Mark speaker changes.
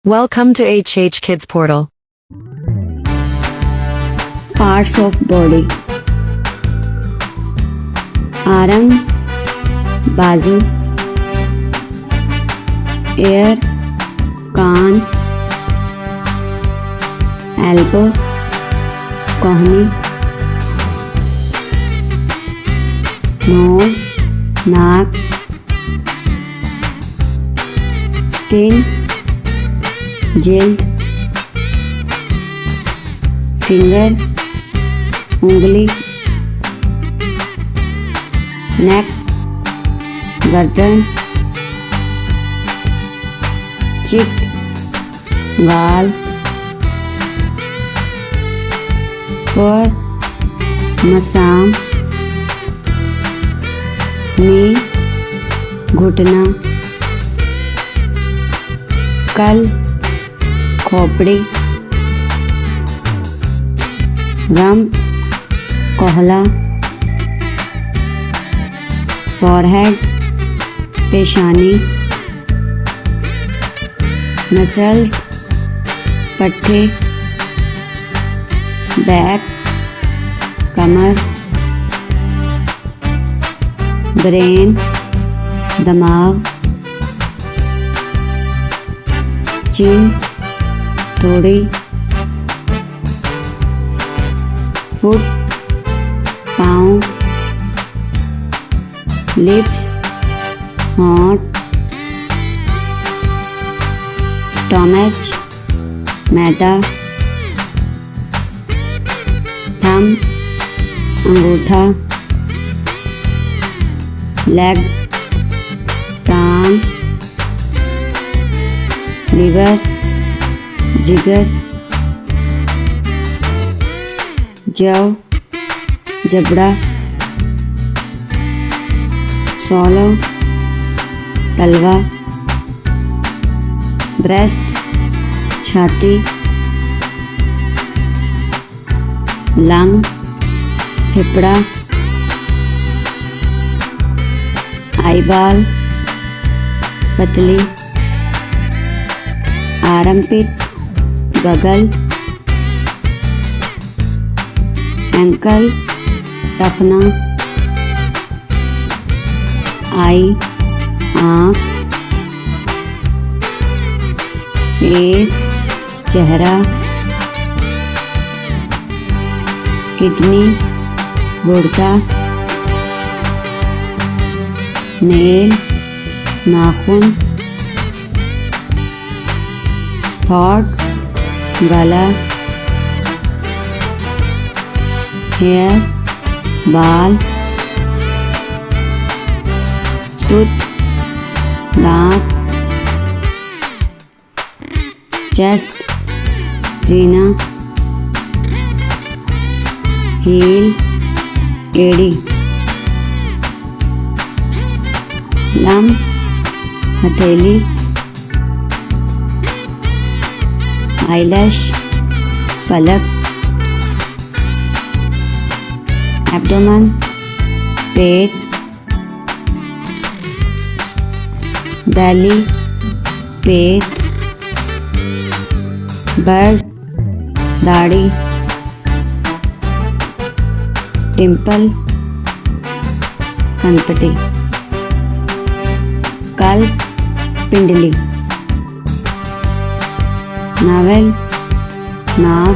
Speaker 1: Welcome to HH Kids Portal.
Speaker 2: Parts of body. Arm, बाजू, ear, कान, elbow, कोहनी, nose, नाक, skin, जिल्द, finger, उंगली, नेक, गर्दन, चिक, गाल, पर, मसाम, नी, घुटना, स्कल, खोपड़ी, रंप, कोहला, फॉरहेड, पेशानी, मसल्स, पट्टे, बैक, कमर, ब्रेन, दिमाग, चिन, थोड़ी, फुट, पाँव, लिप्स, होंठ, स्टोमच, मैदा, थंब, अंगूठा, लेग, टांग, लिवर, जिगर, जव, जबड़ा, सोलो, तलवा, ब्रेस्ट, छाती, लंग, फेफड़ा, आईबाल, पतली, आर्मपिट, बगल, एंकल, टखना, आई, आँख, फेस, चेहरा, किडनी, गुर्दा, नेल, नाखून, थॉट, गला, हेयर, बाल, टूथ, दांत, चेस्ट, सीना, हील, एड़ी, लंब, हथेली, आईलैश, पलक, एब्डोमेन, पेट, बेली, पेट, बर्ड, दाढ़ी, टिम्पल, कनपटी, कल्फ, पिंडली, नावेल, नाव,